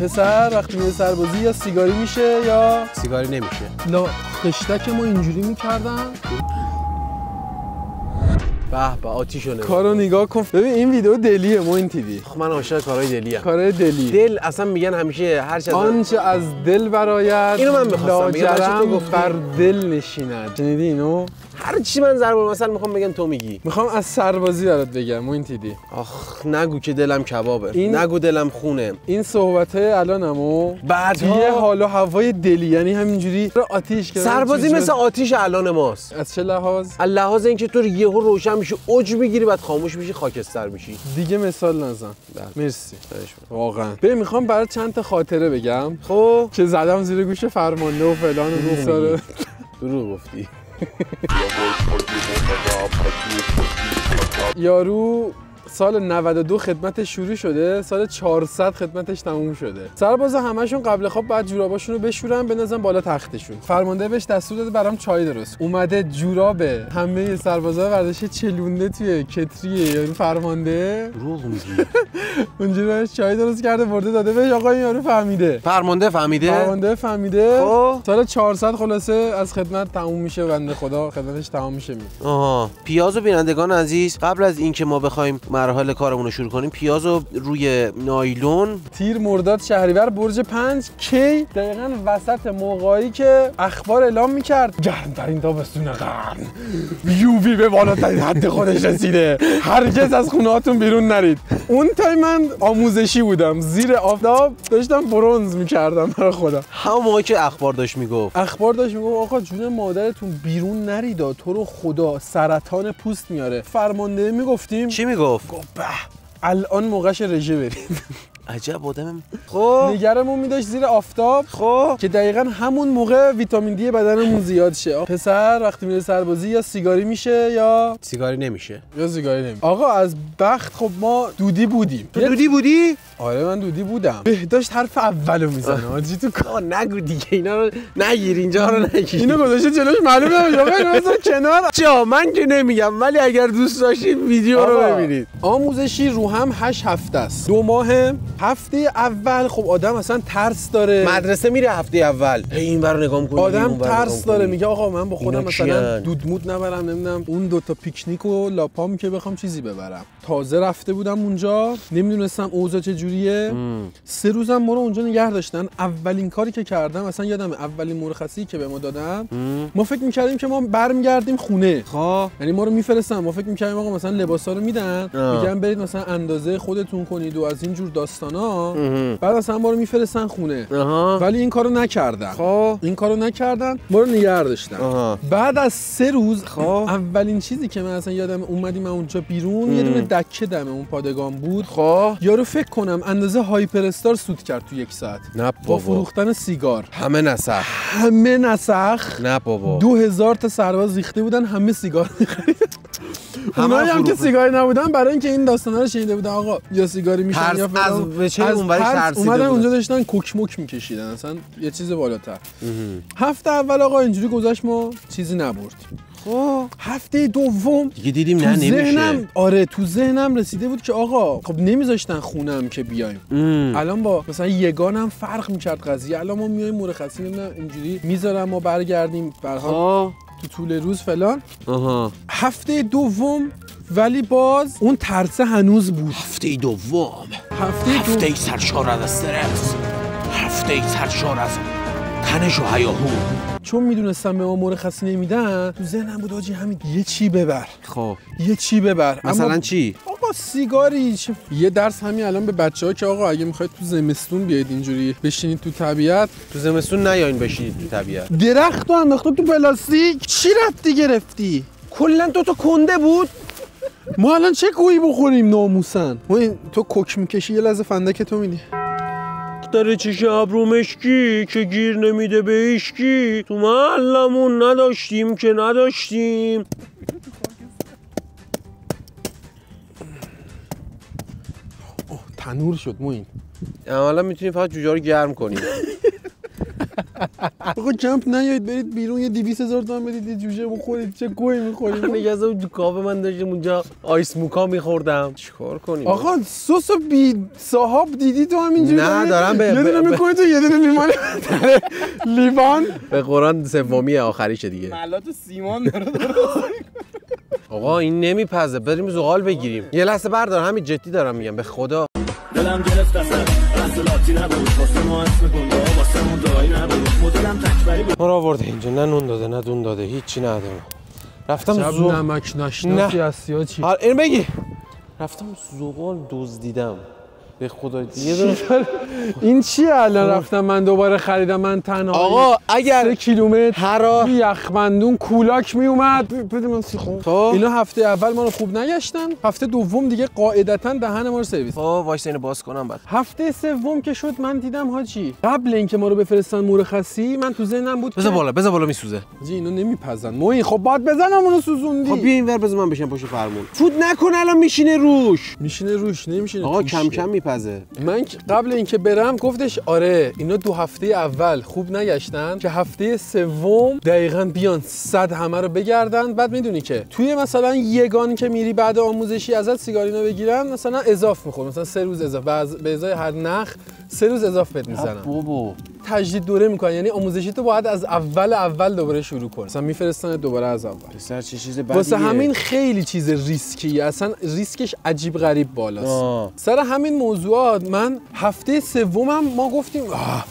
پسر وقتی میره سربازی یا سیگاری میشه یا سیگاری نمیشه. لا خشتک ما اینجوری میکردن. به آتیشو نگاه کارو نگاه کن. ببین این ویدیو دلیه موین تیوی. من عاشق کارهای دلی ام. کارهای دلی. دل اصلا میگن همیشه هر چه آنچه از دل برآید اینو من می‌خواستم لاجرم بر دل نشیند. شنیدی اینو؟ هر چی من ضرب المثل میخوام بگم تو میگی. میخوام از سربازی برات بگم موین تیوی. آخ نگو که دلم کبابه. این... نگو دلم خونه. این صحبت‌های الانمو بعدها یه حال و هوای دلی، یعنی همینجوری آتیش که سربازی مثل آتیش الان ماست. از چه لحاظ؟ از لحاظ اینکه تو یهو روشن میشی، اوج میگیری، بعد خاموش میشی، خاکستر میشی. دیگه مثال نزن. مرسی. واقعا. ببین میخوام برات چند تا خاطره بگم. خب که زدم زیر گوش فرمانده و فلان و گفتاره. دروغ گفتی. یارو سال 92 خدمتش شروع شده، سال 400 خدمتش تموم شده. سربازا همشون قبل خواب بعد جوراباشونو بشورن بندازن بالا تختشون. فرمانده بهش دستور داده برام چای درست. اومده جوراب همه سربازا برداشته چلونده توی کتریه یارو فرمانده. دروغ میگی. اونجوری بهش چای درست کرده برده داده بهش. آقا این یارو فهمیده. فرمانده فهمیده. سال 400 خلاصه از خدمت تموم میشه، بنده خدا خدمتش تمام میشه. آها پیاز و بینندگان عزیز، قبل از اینکه ما بخوایم مراحل کارمون رو شروع کنیم، پیازو روی نایلون تیر مرداد شهریور برج 5 کی دقیقاً وسط موقعی که اخبار اعلام میکرد گرمترین تابستون قرن، یووی به بالاترین حد خودش رسیده، هرگز از خونه هاتون بیرون نرید. اون تایم من آموزشی بودم، زیر آفتاب داشتم برنز میکردم برای خدا. همون موقعی که اخبار داشت میگفت آقا جون مادرتون بیرون نرید، تو رو خدا سرطان پوست میاره. فرمانده میگفتیم چی میگفت؟ به الان موقعش رژه برید. عجب آدم. خب نگرمون میداشت زیر آفتاب. خب که دقیقاً همون موقع ویتامین دی بدنمون زیاد شه. پسر وقتی میره سربازی یا سیگاری میشه یا سیگاری نمیشه. آقا از بخت خب ما دودی بودیم. تو دودی بودی؟ آره من دودی بودم. بهداشت حرف اولو میزنه. آجی تو نگو دیگه اینا رو نگیر، اینجا رو نگیر. اینو گذاشته جلوش معلومه نمیشه. آقا اینو بذار کنار. جا من که نمیگم، ولی اگر دوست داشتید ویدیو رو ببینید. آموزشی رو هم 8 هفته است. 2 ماه. هفته اول خب آدم اصلا ترس داره. مدرسه میره هفته اول این برو نگاه می‌کنی، آدم ترس داره، میگه آقا من با خودم مثلا دودمود نبرم، نمیدونم اون 2 تا پیکنیک و لاپام که بخوام چیزی ببرم. تازه رفته بودم اونجا، نمیدونستم اوضاع چجوریه. 3 روزم ما رو اونجا نگه داشتن. اولین کاری که کردم، مثلا یادم اولین مرخصی که به ما دادن، ما فکر می‌کردیم که ما برمیگردیم خونه. خب یعنی ما رو میفرستن، ما فکر می‌کردیم آقا مثلا لباسا رو میدن، میگن برید مثلا اندازه خودتون کنید و از این جور داستانا. بعد اصلا ما رو میفرستن خونه. ولی این کارو نکردن. ما رو نگه داشتن. بعد از 3 روز اولین چیزی که من اصلا یادم اومدیم اونجا بیرون، یه دونه دکه دم اون پادگان بود. یارو فکر کنم اندازه هایپر استار سود کرد تو 1 ساعت. نه با فروختن سیگار. همه نسخ. نه بابا. 2000 تا سرباز ریخته بودن، همه سیگار می‌خریدن. اونایی هم که سیگاری نبودن برای اینکه این داستانا رو شنیده بودن آقا یا سیگاری میشن یا از وچه اونوری ترسیده اومدن اونجا داشتن کوک موک میکشیدن، اصلا یه چیز بالاتر. هفته اول آقا اینجوری گذشت، ما چیزی نبرد. خب هفته دوم دیگه دیدیم نه نمیشه. آره تو ذهنم رسیده بود که آقا خب نمیذاشتن خونم که بیایم. الان با مثلا یگانم فرق میکرد قضیه. الان ما میایم مرخصی نمیدونم اینجوری میذارم ما برگردیم برها تو طول روز فلان. هفته دوم ولی باز اون ترسه هنوز بود. هفته دوم هفته سرشار از استرس، هفته سرشار از تنش و هیاهو. چون میدونستم به ما مرخصی نمیدن، تو ذهنم بود آجی همین یه چی ببر. خب یه چی ببر. مثلا چی؟ آقا سیگاری. یه درس همین الان به بچه‌ها که آقا اگه میخواید تو زمستون بیاید اینجوری بشینید تو طبیعت، تو زمستون نیاین بشینید تو طبیعت. درختو انداخته تو پلاستیک، چی رفتی گرفتی؟ کلا تو کنده بود. ما الان چه گویی بخوریم ناموسن؟ تو کوک میکشی یه لحظه فندک تو میدی. داره چش ابرو مشکی که گیر نمیده به هیچکی، تو محلمون نداشتیم که نداشتیم. تنور شد موین. حالا میتونیم فقط جوجه رو گرم کنیم. آقا کمپ نیایید برید بیرون یه 200,000 تومان بدید یه جوجه بخورید. چه گوی می‌خورید؟ نگه از اون کافه من داشتم اونجا آیس موکا می‌خوردم. چیکار کنیم؟ آقا سس بی صاحب دیدی تو همینجوری؟ نه دارم یه دونه می‌کنی تو یه دونه می‌مونه لیوان. به قرآن سومی آخریشه دیگه. ملات سیمان داره. آقا این نمیپزه، بریم زغال بگیریم. یه لحظه بردار، همین جدی دارم میگم به خدا. دلم گرفت اصلا اصلاتی نبود واسه ما اسم گنده ها واسه مون دایی نبود مدلم تکبری بود. ما رو آورده اینجا، نه نون داده نه دون داده، هیچی نداده. رفتم شب نمک نشناسی هستی ها چی؟ اینو بگی. رفتم زغال دزدیدم به خدا. یه دونه این چیه الان رفتم من دوباره خریدم من تنها. آقا اگر 3 کیلومتر هر یخبندون کولاک می اومد بده من سیخون. اینا هفته اول ما رو خوب نگشتن، هفته دوم دیگه قاعدتاً دهن ما رو سرویس. وایس اینو باز کنم بعد. هفته سوم که شد من دیدم حاجی قبل اینکه ما رو بفرستن مرخصی من تو ذهنم بود بذار بالا میسوزه. حاجی اینو نمیپزن. موین خب باید بزنم اونو سوزوندی. خب بیا اینور بذار من بشم پشت فرمون. فوت نکن الان میشینه روش نمیشینه. آقا کم میپزه. من قبل اینکه برم گفتش آره اینا 2 هفته اول خوب نگشتن که هفته سوم دقیقاً بیان 100 همه رو بگردن. بعد میدونی که توی مثلا یگان که میری بعد آموزشی ازت سیگارینا بگیرن مثلا اضافه میخوره، مثلا 3 روز اضافه، به ازای هر نخ 3 روز اضافه بهت میزنن. بابا تجدید دوره میکنن، یعنی آموزشی تو باید از اول دوباره شروع کنی، مثلا میفرستن دوباره از اول. پسر چه چیز بدیه. واسه همین خیلی چیز ریسکیه، اصلا ریسکش عجیب غریب بالاست. سر همین موضوعات من هفته سومم ما گفتیم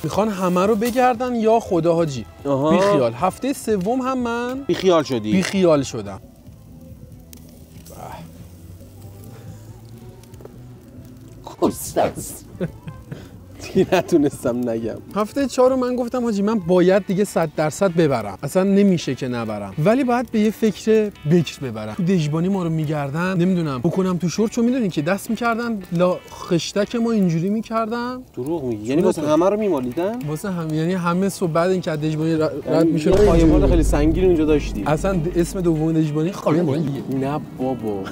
میخوان همه رو بگردن یا خدا حاجی بیخیال. هفته سوم هم من بیخیال شدم. کسترس دیگه نتونستم نگم. هفته 4 رو من گفتم حاجی من باید دیگه 100% ببرم، اصلا نمیشه که نبرم، ولی باید به یه فکر بکر ببرم. تو دژبانی ما رو میگردن نمیدونم بکنم تو شورت، چون میدونین که دست میکردن لا خشتک ما اینجوری میکردن. دروغ میگی؟ یعنی واسه همه رو میمالیدن؟ واسه هم، یعنی همه صبح بعد اینکه از دژبانی رد میشد خایمال خیلی سنگین اونجا داشتی. اصلا اسم دوم دژبانی خایمال. نه بابا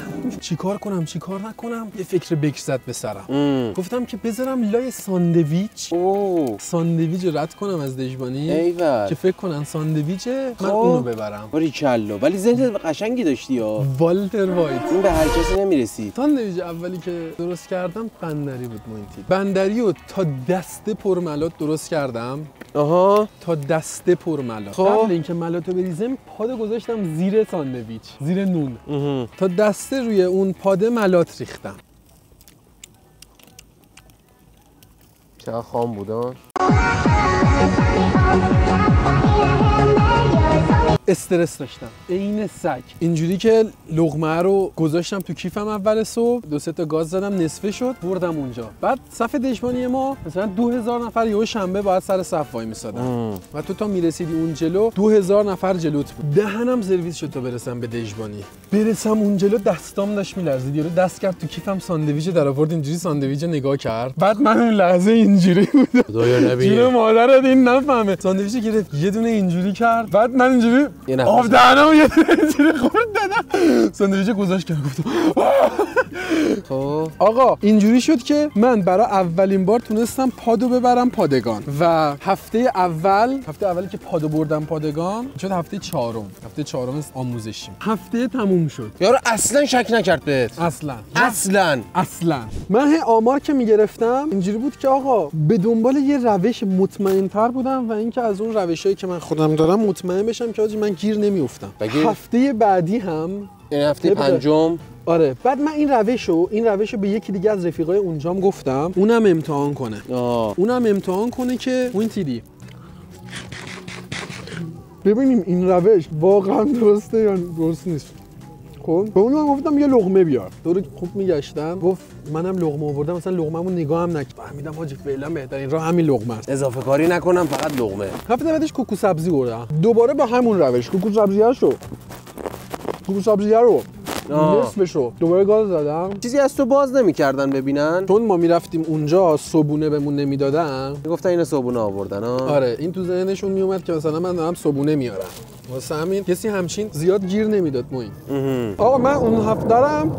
چیکار کنم چیکار نکنم، یه فکر بکر زد به سرم. گفتم که بذارم لای ساندویچ رد کنم از دژبانی که فکر کنن ساندویچه من اونو ببرم. باریکلا، ولی ذهن قشنگی داشتی ها. والتر وایت. این به هر کسی نمیرسید. ساندویچ اولی که درست کردم بندری بود مونتی. بندری رو تا دسته پر ملات درست کردم. تا دسته پر ملات. قبل اینکه ملاتو بریزم پادو گذاشتم زیر ساندویچ، زیر نون. تا دسته روی اون پاده ملات ریختم. چقدر خام بودن. استرس داشتم عین سگ. اینجوری که لقمه رو گذاشتم تو کیفم اول صبح، 2-3 تا گاز زدم نصفه شد، بردم اونجا. بعد صف دژبانی ما مثلا 2000 نفر یهو شنبه باید سر صف وای میسادن و تو تا میرسیدی اون جلو 2000 نفر جلوت بود. دهنم سرویس شد تا برسم به دژبانی. برسم اون جلو دستام داشت میلرزید. یارو دست کرد تو کیفم ساندویچ در آورد، اینجوری ساندویچ نگاه کرد. بعد من اون لحظه اینجوری بودم خدایا نبینه جون مادرت این نفهمه. ساندویچ گرفت یه دونه اینجوری کرد، بعد من اینجوری آب دهنم یه دونه خورد دادم. ساندویچ گذاشت کنار گفتم خب آقا اینجوری شد که من برای اولین بار تونستم پادو ببرم پادگان و هفته اولی که پادو بردم پادگان شد هفته 4. هفته 4 آموزشیم. هفته تموم شد. یارو اصلا شک نکرد بهت. اصلا من آمار که میگرفتم اینجوری بود که آقا به دنبال یه روش مطمئن‌تر بودم و اینکه از اون روشایی که من خودم دارم مطمئن بشم که آجی من گیر نمیافتم. هفته بعدی هم این هفته 5 آره. بعد من این روش رو به یکی دیگه از رفیقای اونجام گفتم اونم امتحان کنه که اون تیدی ببینیم این روش واقعا درسته یا درست نیست. خب به اونم گفتم یه لقمه بیار. دور خوب میگشتم گفت منم لقمه آوردم، مثلا لقمه‌مو نگاه هم نکرد. فهمیدم حاجی فعلا بهترین راه همین لقمه است، اضافه کاری نکنم، فقط لقمه. هفته بعدش کوکو سبزی بردم دوباره با همون روش. کوکو سبزیه رو نصفشو دوباره گاز زدم. چیزی از تو باز نمی‌کردن ببینن، چون ما میرفتیم اونجا صبونه بهمون نمیدادن، میگفتن اینا صبونه آوردن. آره این تو ذهنشون میومد که مثلا من دارم صبونه میارم، واسه همین کسی همچین زیاد گیر نمیداد. موین آقا من اون هفته‌ام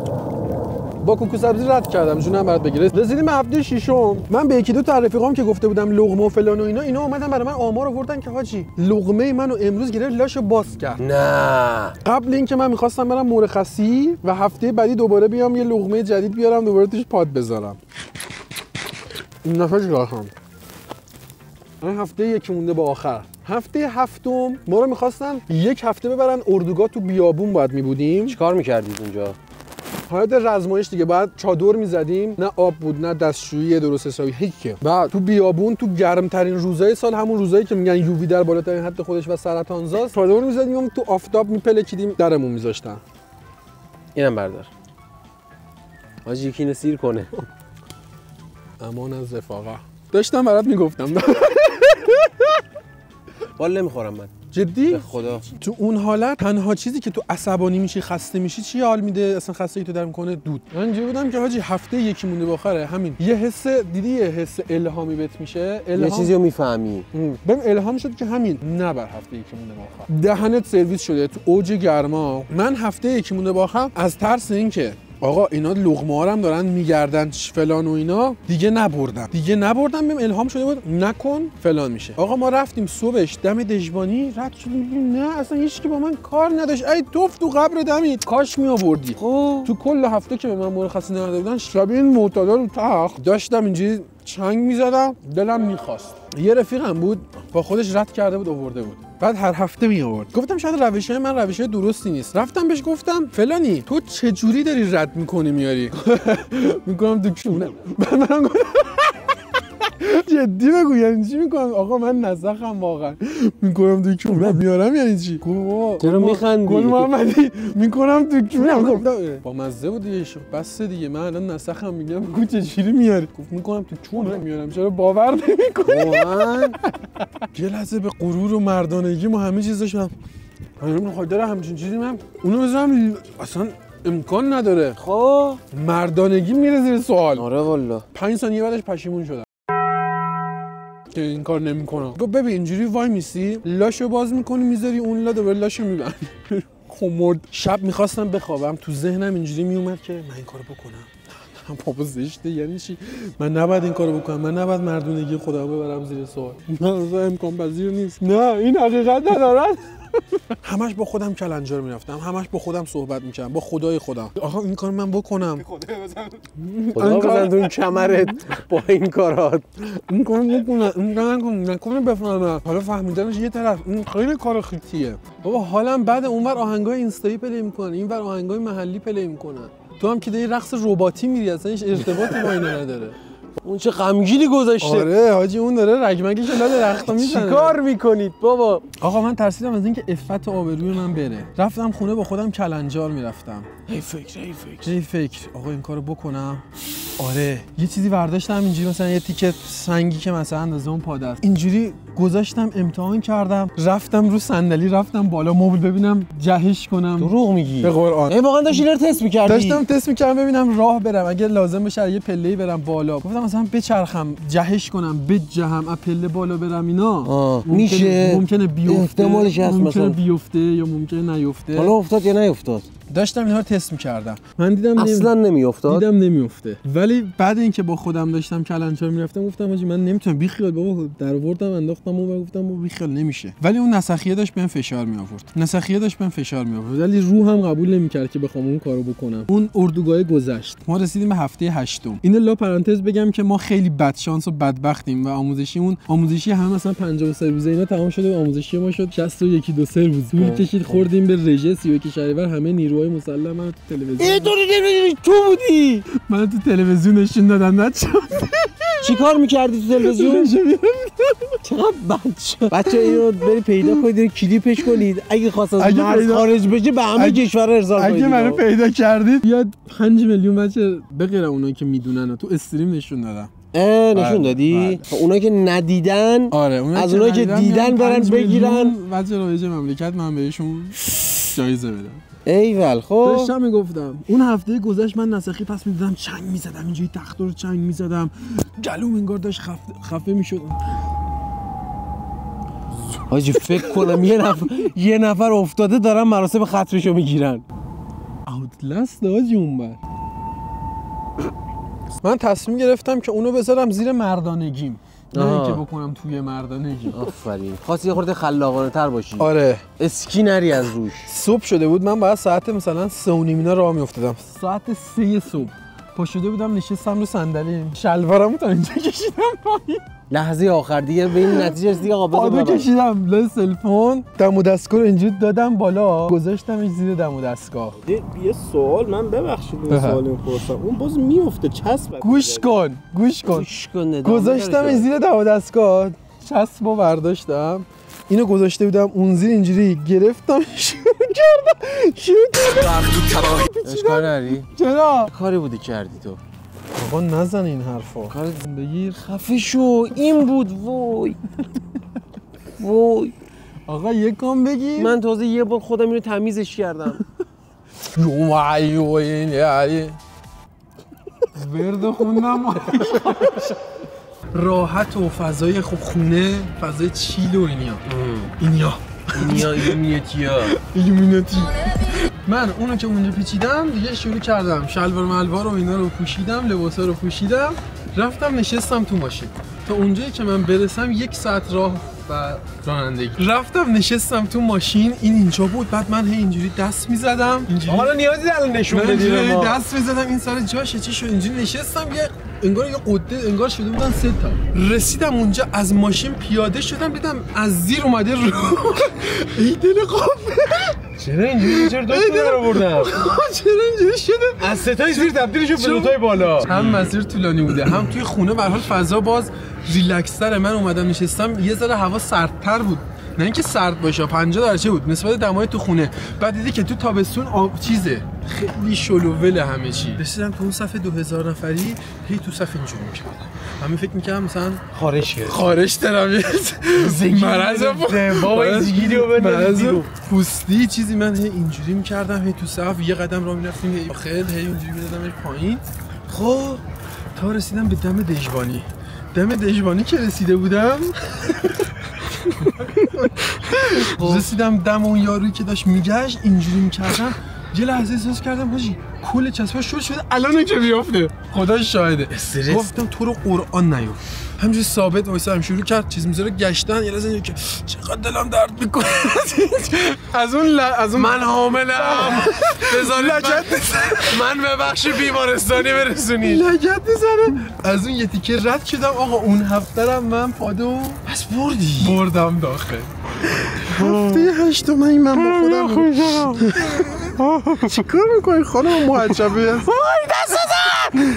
با کوکو سبزی رد کردم، جونم برات بگیره. رسیدیم به هفته ششم. من به یکی دو تا رفیقام که گفته بودم لقمه و فلان و اینا اومدن برای من آمار آوردن که حاجی لقمه منو امروز گرفت لاشو باز کرد. نه قبل اینکه من می‌خواستم برم مرخصی و هفته بعدی دوباره بیام یه لقمه جدید بیارم دوباره توش پاد بذارم. این دفعه چیکار کنم؟ این هفته یکی مونده با آخر. هفته هفتم ما رو می‌خواستن یک هفته ببرن اردوگاه، تو بیابون باید می‌بودیم. چیکار می‌کردید اونجا؟ حالت رزمایش دیگه، بعد چادر می‌زدیم، نه آب بود نه دستشویی درست حسابی هیچ. بعد تو بیابون تو گرم‌ترین روزهای سال، همون روزایی که میگن یووی در بالاترین حد خودش و سرطانزاست، چادر می‌زدیم تو آفتاب میپلکیدیم، درمون می‌ذاشتن. اینم بردار. حاجی یکی اینو سیر کنه. امان از رفاقه. داشتم برات میگفتم. والا نمیخورم من. جدی؟ به خدا. تو اون حالت تنها چیزی که تو عصبانی میشی، خسته میشی، چی حال میده؟ اصلا خستگی تو در میکنه دود. من اینجوری بودم که حاجی هفته یکی مونده با آخره، همین یه حس دیدی، یه حس الهامی بهت میشه. یه چیزی رو میفهمی. بهم الهام شد که همین نبر هفته یکی مونده با آخر. دهنت سرویس شده تو اوج گرما. من هفته یکی مونده با آخر از ترس اینکه آقا اینا لقمه ها هم دارن میگردن فلان و اینا، دیگه نبردم بهم الهام شده بود نکن فلان میشه. آقا ما رفتیم صبحش دم دژبانی رد شدیم، نه اصلا هیچ کی با من کار نداشت. ای توف تو قبر دمید کاش می آوردی. تو کل هفته که به من مرخصی نداده بودن شب این معتادا رو تخت داشتم اینجوری چنگ میزدم، دلم میخواست. یه رفیقم بود با خودش رد کرده بود آورده بود، بعد هر هفته می آورد. گفتم شاید روش‌های من روش‌های درستی نیست. رفتم بهش گفتم فلانی تو چه جوری داری رد می‌کنی میاری؟ میگم تو کونه. من جدی بگو یعنی چی میکنم؟ آقا من نسخم واقعا. میکنم تو کونه میارم یعنی چی؟ چرا میخندی؟ گل محمدی میکنم تو کونه. با مزه بود دیگه، بس دیگه. من الان نسخم میگم بگو چه جوری میاری؟ گفت میکنم تو کونه میارم. چرا باور نمیکنی؟ واقعا یه لحظه به غرور و مردانگی ما همه چیز داشتم. من داره همچین چیزی من اونو بذارم اصلا امکان نداره. خب مردانگی میره زیر سوال. آره والا 5 ثانیه بعدش پشیمون شدم که این کار نمی‌کنم. گفت ببین اینجوری وای میسی لاشو باز می‌کنی میذاری اون لا دوباره لاشو میبندی. خمرد. شب می‌خواستم بخوابم، تو ذهنم اینجوری میومد که من این کارو بکنم. بابا زشته یعنی چی؟ من نباید این کارو بکنم، من نباید مردونگی خدا رو ببرم زیر سوال. نه امکان پذیر نیست. نه این حقیقت نداره. همش با خودم کلنجار میرفتم، همش با خودم صحبت میکردم، با خدای خودم. آها این کار من بکنم. خدا بزن تو این کمرت با این کارات. این کارو بکنم، این نکنه بفهمم. حالا فهمیدنش یه طرف، این خیلی کار خیتیه. بابا حالم بعد اونور آهنگای اینستایی پلی میکنن، اینور آهنگای محلی پلی میکنن. تو هم که داری رقص رباتی میری، اصلا هیچ ارتباطی با اینا نداره. اون چه غمگینی گذاشته. آره حاجی اون داره رگمگش لا درختا میزنه. چیکار میکنید بابا؟ آقا من ترسیدم از اینکه عفت و آبروی من بره. رفتم خونه با خودم کلنجار میرفتم. هی فکر آقا این کارو بکنم. آره یه چیزی برداشتم اینجوری، مثلا یه تیکه سنگی که مثلا اندازه اون پاد است، اینجوری گذاشتم امتحان کردم، رفتم رو صندلی، رفتم بالا مبل ببینم جهش کنم. دروغ میگی؟ به قرآن. واقعا داشتی اینا رو تست می‌کردی؟ داشتم تست می‌کردم ببینم راه برم، اگه لازم بشه یه پله‌ای برم بالا. گفتم مثلا بچرخم، جهش کنم، بجهم، از پله بالا برم اینا. میشه؟ ممکنه بیفته. احتمالش هست ممکنه بیفته یا ممکنه نیفته. حالا افتاد یا نیفتاد؟ داشتم اینا رو تست می‌کردم. من دیدم اصلا نمیافتاد. دیدم نمیافته. ولی بعد اینکه با خودم داشتم کلنجار میرفتم گفتم آجی من نمیتونم، بی خیال بابا، در آوردم انداختم اون، گفتم بابا بی خیال نمیشه. ولی اون نسخیه داشت بهم فشار می آورد. ولی روحم قبول نمیکرد که بخوام اون کارو بکنم. اون اردوگاه گذشت. ما رسیدیم به هفته 8. اینو لا پرانتز بگم که ما خیلی بد شانس و بدبختیم و آموزشی هم مثلا 53 روزه اینا تمام شده و آموزشی ما شد 61 2 3 روز. طول کشید خوردیم به رژه 31 شهریور، همه نیروهای مسلح من تو تلویزیون. تو بودی؟ من تو تلویزیون نشون دادم نچ. چیکار می‌کردی تو تلویزیون؟ چقدر بچه اینو بری پیدا کنید، کلیپش کنید. اگه خواست از مرز خارج بشه به همه کشور ارسال کنید. اگه منو پیدا کردید بیاد 5 میلیون بچه به غیر اونایی که میدونن تو استریم نشون دادم. نشون دادی؟ اونایی که ندیدن، آره از اونایی که دیدن برن بگیرن. بچه رایج مملکت من بهشون جایزه بدم. ایول. خب داشتم میگفتم اون هفته گذشت من نسخی پس میدادم چنگ میزدم، اینجوری تخت رو چنگ میزدم، گلوم انگار داشت خفه میشد. حاجی فکر کنم یه نفر افتاده دارن مراسم ختمشو میگیرن. اوتلاست حاجی اون بر من تصمیم گرفتم که اونو بذارم زیر مردانگیم، نه اینکه بکنم توی مردانگیم. آفرین. خواستی یه خورده خلاقانه تر باشی. آره. اسکی نری از روش. صبح شده بود، من باید ساعت مثلا 3:30 اینا راه میافتادم. ساعت 3 صبح پا شده بودم نشستم رو صندلی، شلوارمو تا اینجا کشیدم پایین. لحظه آخر دیگه به این نتیجه رسیدی آقا پادو کشیدم لای سلفون، دم و دستگاه رو اینجوری دادم بالا، گذاشتمش زیر دم و دستگاه. یه سوال، من ببخشید این سوالو پرسیدم، اون باز میفته چسب. گوش کن گذاشتمش زیر دم و دستگاه، چسبو برداشتم، اینو گذاشته بودم اون زیر، اینجوری گرفتم شروع کردم اشکال نری. چرا؟ کاری بودی کردی تو؟ آقا نزن این حرفا. کارت بگیر. خفه شو. این بود. وای آقا یک کام بگیر. من تازه یه بار خودم اینو تمیزش کردم. ورد خوندم. راحت و فضای خوب خونه، فضای چیل و ایلومیناتی. من اونو که اونجا پیچیدم دیگه شروع کردم شلوار ملوار و اینا رو پوشیدم، لباسا رو پوشیدم، رفتم نشستم تو ماشین تا اونجایی که من برسم 1 ساعت راه و رانندگی. رفتم نشستم تو ماشین، این اینجا بود، بعد من اینجوری دست میزدم، حالا نیازی الان نشون بدی به ما. دست میزدم این سر جاشه، چی شد اینجوری نشستم، یه انگار یه قده انگار شده بودن 3 تا. رسیدم اونجا از ماشین پیاده شدم، دیدم از زیر اومده رو ای دل قافه. چرا اینجوری؟ چرا 2 تا رو بردم؟ چرا اینجوری شده؟ از 3 تای زیر تبدیل شد به 2 تای بالا. هم مسیر طولانی بوده، هم توی خونه به هر حال فضا باز ریلکس تره. من اومدم نشستم، یه ذره هوا سردتر بود، نه اینکه سرد باشه، 50 درجه بود نسبت دمای تو خونه. بعد دیدی که تو تابستون چیزه خیلی شلوول همه چی. رسیدم تو اون صفحه 2000 نفری، هی تو صفحه اینجوری می‌کردم، همه فکر می‌کردم مثلا خارش دارم، مرض بابا ایزگیریو بندازی پوستی چیزی. من هی اینجوری می‌کردم، هی تو صف یه قدم راه می‌رفتیم، هی خیلی هی اینجوری می‌دادمش پایین. خب تا رسیدم به دم دژبانی که رسیده بودم رسیدم دم اون یارویی که داشت میگشت، اینجوری میکردم، یه لحظه احساس کردم حاجی کل چسبا شده الان که بیافته، خدا شاهده. گفتم تو رو قرآن نیفت، همینجوری ثابت وایسادم، شروع کرد چیز میذاره گشتن. یه لحظه که چقدر دلم درد میکنه از اون من حاملم، بذار لگد من ببخش بیمارستانی برسونی، لگد میزنه. از اون یه تیکه رد شدم آقا. اون هفته من پادو پس بردی؟ بردم داخل. هفته 8 من با خودم چیکار میکنی خانم معجبی هست؟ وای دست زدم،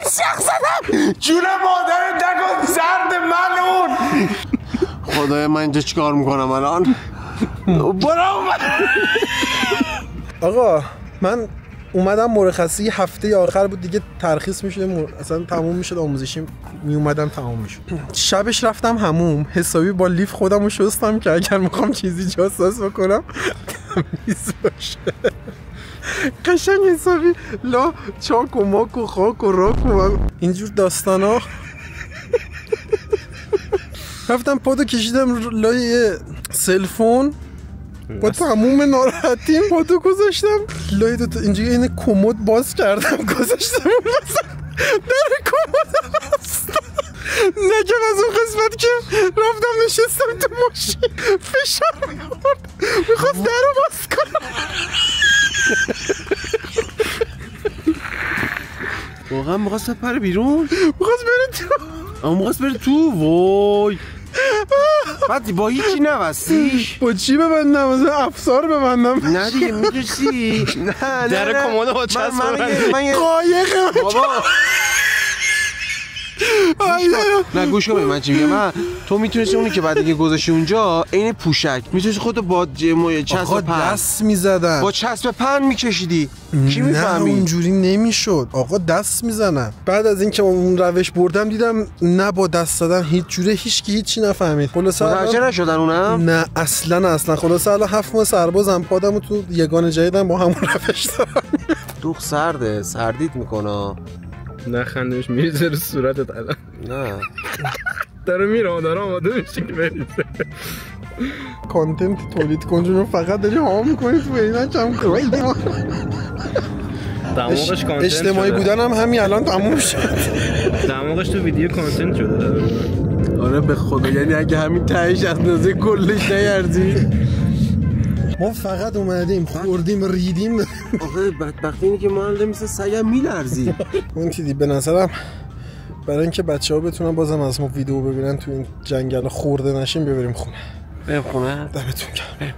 شخصتم جون مادر نگو زرد ملعون. خدای من اینجا چیکار میکنم الان؟ برام آقا من اومدم مرخصی، هفته آخر بود دیگه، ترخیص میشد اصلا تموم میشد، آموزشی می اومدم تموم میشد. شبش رفتم حموم، حسابی با لیف خودمو شستم که اگر میخوام چیزی جاساس بکنم تمیز باشه. قشنگ حسابی لا چاک و ماک و خاک و راک و اینجور داستانا. رفتم پادو کشیدم لای سلفون، با تموم ناراحتیم پادو گذاشتم لای دوتا، اینجوری این کمد باز کردم گذاشتم در کمد بستم. نگم از اون قسمت که رفتم نشستم تو ماشین فشار می‌خورد، میخواست در رو باز کنم. واقعا میخواست بره بیرون؟ میخواست بره تو. اما میخواست بره تو؟ وای بعد با هیچی نبستیش؟ با چی ببندم؟ از افسار ببندم؟ نه دیگه میدوشی؟ نه در کموده با چسب من قایقه بابا. نه گوش کن من چی میگم. تو میتونستی اونی که بعد دیگه گذاشتی اونجا عین پوشک میتونستی خودتو با چسب پهن دست میزدن، با چسب پهن میکشیدی. کی میفهمی؟ نه اونجوری نمیشد آقا، دست میزنن. بعد از اینکه اون روش بردم دیدم نه با دست زدن هیچ جوره هیچکی هیچی نفهمید. خلاص متوجه نشدن اونم؟ نه اصلا. خلاص الان 7 ماه سربازم، پادمو تو یگان جدیدم با همون روش دارم. دوخ سرده، سردیت میکنه. نخندش میریزه رو صورتت الان. نه داره میره، داره آماده میشه که بریزه. کانتنت تولید کن جونو، فقط داری ها میکنی تو اینا کم کنی. دماغش کانتنت اجتماعی بودن هم همین الان تموم شد. دماغش تو ویدیو کانتنت شده. آره به خدا، یعنی اگه همین تهش اندازه کلش نیارزی. ما فقط اومدیم خوردیم ریدیم. آخه بدبختی اینه که ما هم مثل سگم میلرزی. اون چیزی به نظرم برای اینکه بچه‌ها بتونن بازم از ما ویدیو ببینن تو این جنگل خورده نشیم، ببریم خونه. بریم خونه. دمتون گرم.